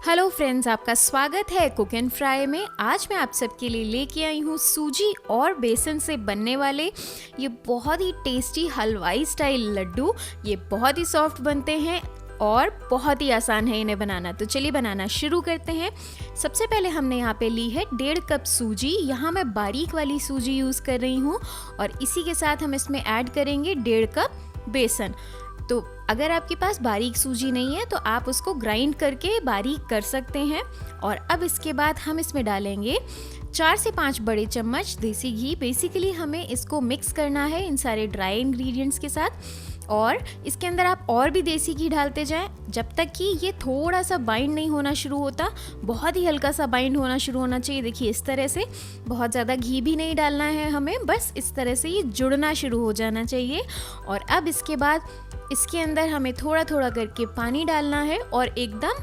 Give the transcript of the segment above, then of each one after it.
Hello friends, आपका स्वागत है कुक एंड फ्राई में। आज मैं आप सबके लिए लेके आई हूँ सूजी और बेसन से बनने वाले ये बहुत ही टेस्टी हलवाई स्टाइल लड्डू। ये बहुत ही सॉफ्ट बनते हैं और बहुत ही आसान है इन्हें बनाना। तो चलिए बनाना शुरू करते हैं। सबसे पहले हमने यहाँ पे ली है 1.5 कप सूजी। यहाँ मैं बारीक वाली सूजी यूज़ कर रही हूँ और इसी के साथ हम इसमें ऐड करेंगे 1.5 कप बेसन। तो अगर आपके पास बारीक सूजी नहीं है तो आप उसको ग्राइंड करके बारीक कर सकते हैं। और अब इसके बाद हम इसमें डालेंगे 4 से 5 बड़े चम्मच देसी घी। बेसिकली हमें इसको मिक्स करना है इन सारे ड्राई इंग्रेडिएंट्स के साथ और इसके अंदर आप और भी देसी घी डालते जाएं जब तक कि ये थोड़ा सा बाइंड नहीं होना शुरू होता। बहुत ही हल्का सा बाइंड होना शुरू होना चाहिए। देखिए इस तरह से, बहुत ज़्यादा घी भी नहीं डालना है हमें, बस इस तरह से ये जुड़ना शुरू हो जाना चाहिए। और अब इसके बाद इसके अंदर हमें थोड़ा थोड़ा करके पानी डालना है और एकदम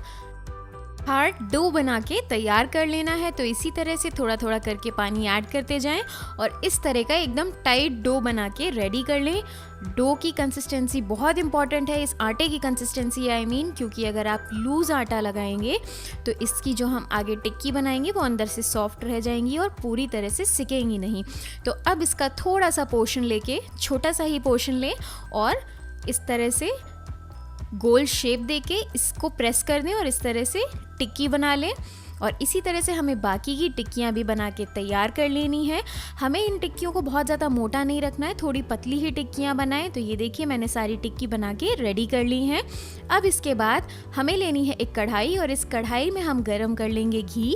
हार्ड डो बना के तैयार कर लेना है। तो इसी तरह से थोड़ा थोड़ा करके पानी ऐड करते जाएं और इस तरह का एकदम टाइट डो बना के रेडी कर लें। डो की कंसिस्टेंसी बहुत इंपॉर्टेंट है, इस आटे की कंसिस्टेंसी आई मीन, क्योंकि अगर आप लूज़ आटा लगाएंगे तो इसकी जो हम आगे टिक्की बनाएंगे वो अंदर से सॉफ्ट रह जाएंगी और पूरी तरह से सिकेंगी नहीं। तो अब इसका थोड़ा सा पोर्शन लेके, छोटा सा ही पोर्शन लें और इस तरह से गोल शेप देके इसको प्रेस कर दें और इस तरह से टिक्की बना लें। और इसी तरह से हमें बाकी की टिक्कियाँ भी बना के तैयार कर लेनी है। हमें इन टिक्कियों को बहुत ज़्यादा मोटा नहीं रखना है, थोड़ी पतली ही टिक्कियाँ बनाएं। तो ये देखिए मैंने सारी टिक्की बना के रेडी कर ली हैं। अब इसके बाद हमें लेनी है एक कढ़ाई और इस कढ़ाई में हम गरम कर लेंगे घी।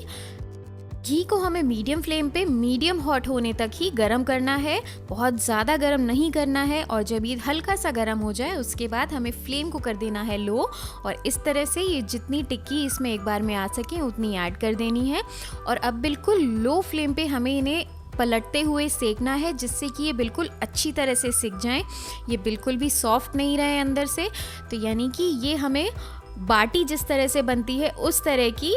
घी को हमें मीडियम फ्लेम पे मीडियम हॉट होने तक ही गरम करना है, बहुत ज़्यादा गरम नहीं करना है। और जब ये हल्का सा गरम हो जाए उसके बाद हमें फ्लेम को कर देना है लो और इस तरह से ये जितनी टिक्की इसमें एक बार में आ सके उतनी ऐड कर देनी है। और अब बिल्कुल लो फ्लेम पे हमें इन्हें पलटते हुए सेकना है जिससे कि ये बिल्कुल अच्छी तरह से सिक जाएं। ये बिल्कुल भी सॉफ्ट नहीं रहे अंदर से। तो यानी कि ये हमें बाटी जिस तरह से बनती है उस तरह की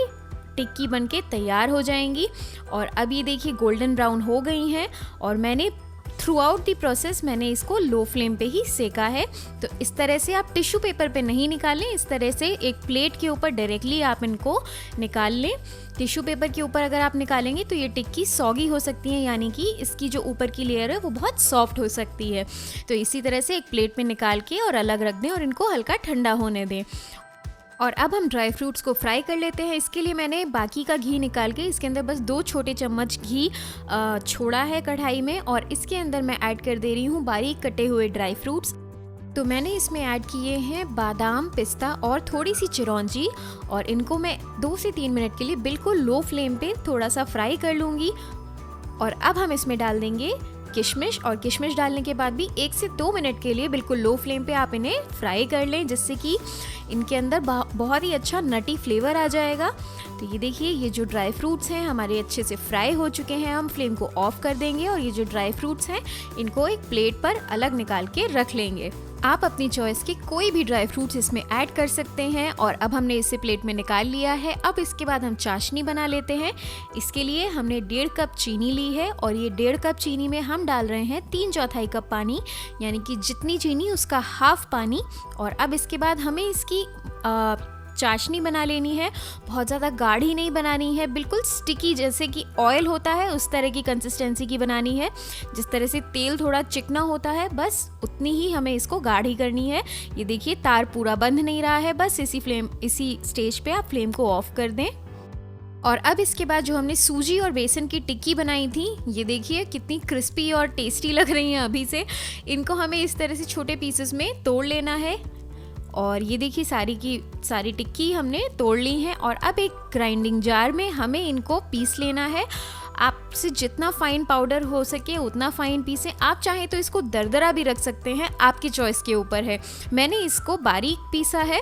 टिक्की बनके तैयार हो जाएंगी। और अब ये देखिए गोल्डन ब्राउन हो गई हैं और मैंने थ्रू आउट दी प्रोसेस मैंने इसको लो फ्लेम पे ही सेका है। तो इस तरह से आप टिश्यू पेपर पे नहीं निकालें, इस तरह से एक प्लेट के ऊपर डायरेक्टली आप इनको निकाल लें। टिश्यू पेपर के ऊपर अगर आप निकालेंगे तो ये टिक्की सॉगी हो सकती है, यानी कि इसकी जो ऊपर की लेयर है वो बहुत सॉफ्ट हो सकती है। तो इसी तरह से एक प्लेट में निकाल के और अलग रख दें और इनको हल्का ठंडा होने दें। और अब हम ड्राई फ्रूट्स को फ्राई कर लेते हैं। इसके लिए मैंने बाकी का घी निकाल के इसके अंदर बस 2 छोटे चम्मच घी छोड़ा है कढ़ाई में और इसके अंदर मैं ऐड कर दे रही हूँ बारीक कटे हुए ड्राई फ्रूट्स। तो मैंने इसमें ऐड किए हैं बादाम, पिस्ता और थोड़ी सी चिरौंजी और इनको मैं 2 से 3 मिनट के लिए बिल्कुल लो फ्लेम पे थोड़ा सा फ्राई कर लूँगी। और अब हम इसमें डाल देंगे किशमिश और किशमिश डालने के बाद भी 1 से 2 मिनट के लिए बिल्कुल लो फ्लेम पे आप इन्हें फ्राई कर लें जिससे कि इनके अंदर बहुत ही अच्छा नटी फ्लेवर आ जाएगा। तो ये देखिए ये जो ड्राई फ्रूट्स हैं हमारे अच्छे से फ्राई हो चुके हैं। हम फ्लेम को ऑफ कर देंगे और ये जो ड्राई फ्रूट्स हैं इनको एक प्लेट पर अलग निकाल के रख लेंगे। आप अपनी चॉइस के कोई भी ड्राई फ्रूट्स इसमें ऐड कर सकते हैं। और अब हमने इसे प्लेट में निकाल लिया है। अब इसके बाद हम चाशनी बना लेते हैं। इसके लिए हमने 1.5 कप चीनी ली है और ये 1.5 कप चीनी में हम डाल रहे हैं 3/4 कप पानी, यानी कि जितनी चीनी उसका हाफ पानी। और अब इसके बाद हमें इसकी चाशनी बना लेनी है। बहुत ज़्यादा गाढ़ी नहीं बनानी है, बिल्कुल स्टिकी जैसे कि ऑयल होता है उस तरह की कंसिस्टेंसी की बनानी है। जिस तरह से तेल थोड़ा चिकना होता है बस उतनी ही हमें इसको गाढ़ी करनी है। ये देखिए तार पूरा बंध नहीं रहा है, बस इसी स्टेज पे आप फ्लेम को ऑफ कर दें। और अब इसके बाद जो हमने सूजी और बेसन की टिक्की बनाई थी, ये देखिए कितनी क्रिस्पी और टेस्टी लग रही हैं अभी से। इनको हमें इस तरह से छोटे पीसेस में तोड़ लेना है। और ये देखिए सारी की सारी टिक्की हमने तोड़ ली हैं। और अब एक ग्राइंडिंग जार में हमें इनको पीस लेना है। आपसे जितना फाइन पाउडर हो सके उतना फाइन पीसें। आप चाहें तो इसको दरदरा भी रख सकते हैं, आपकी चॉइस के ऊपर है। मैंने इसको बारीक पीसा है।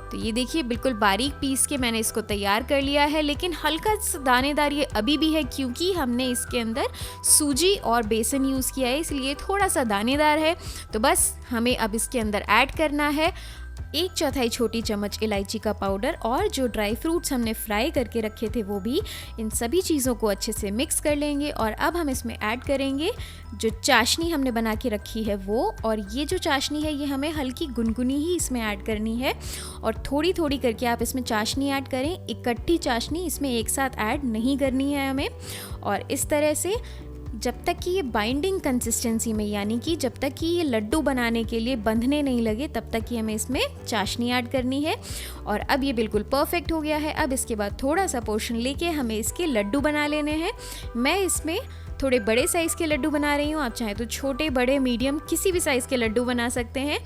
तो ये देखिए बिल्कुल बारीक पीस के मैंने इसको तैयार कर लिया है, लेकिन हल्का सा दानेदार ये अभी भी है क्योंकि हमने इसके अंदर सूजी और बेसन यूज़ किया है, इसलिए थोड़ा सा दानेदार है। तो बस हमें अब इसके अंदर ऐड करना है 1/4 छोटी चम्मच इलायची का पाउडर और जो ड्राई फ्रूट्स हमने फ्राई करके रखे थे वो भी। इन सभी चीज़ों को अच्छे से मिक्स कर लेंगे और अब हम इसमें ऐड करेंगे जो चाशनी हमने बना के रखी है वो। और ये जो चाशनी है ये हमें हल्की गुनगुनी ही इसमें ऐड करनी है और थोड़ी थोड़ी करके आप इसमें चाशनी ऐड करें। इकट्ठी चाशनी इसमें एक साथ ऐड नहीं करनी है हमें। और इस तरह से जब तक कि ये बाइंडिंग कंसिस्टेंसी में, यानी कि जब तक कि ये लड्डू बनाने के लिए बंधने नहीं लगे, तब तक कि हमें इसमें चाशनी ऐड करनी है। और अब ये बिल्कुल परफेक्ट हो गया है। अब इसके बाद थोड़ा सा पोर्शन लेके हमें इसके लड्डू बना लेने हैं। मैं इसमें थोड़े बड़े साइज़ के लड्डू बना रही हूँ, आप चाहें तो छोटे बड़े मीडियम किसी भी साइज़ के लड्डू बना सकते हैं।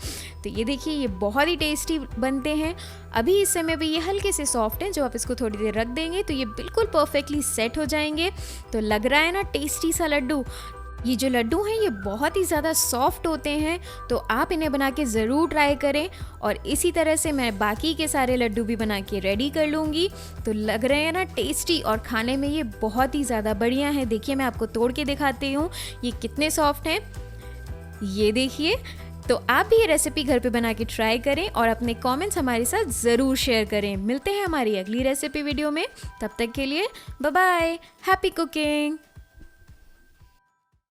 तो ये देखिए ये बहुत ही टेस्टी बनते हैं। अभी इस समय भी ये हल्के से सॉफ्ट हैं, जब आप इसको थोड़ी देर रख देंगे तो ये बिल्कुल परफेक्टली सेट हो जाएंगे। तो लग रहा है ना टेस्टी सा लड्डू। ये जो लड्डू हैं ये बहुत ही ज़्यादा सॉफ्ट होते हैं, तो आप इन्हें बना के ज़रूर ट्राई करें। और इसी तरह से मैं बाकी के सारे लड्डू भी बना के रेडी कर लूँगी। तो लग रहे हैं ना टेस्टी और खाने में ये बहुत ही ज़्यादा बढ़िया है। देखिए मैं आपको तोड़ के दिखाती हूँ ये कितने सॉफ्ट हैं, ये देखिए। तो आप भी ये रेसिपी घर पे बना के ट्राई करें और अपने कमेंट्स हमारे साथ ज़रूर शेयर करें। मिलते हैं हमारी अगली रेसिपी वीडियो में, तब तक के लिए बाय बाय, हैप्पी कुकिंग।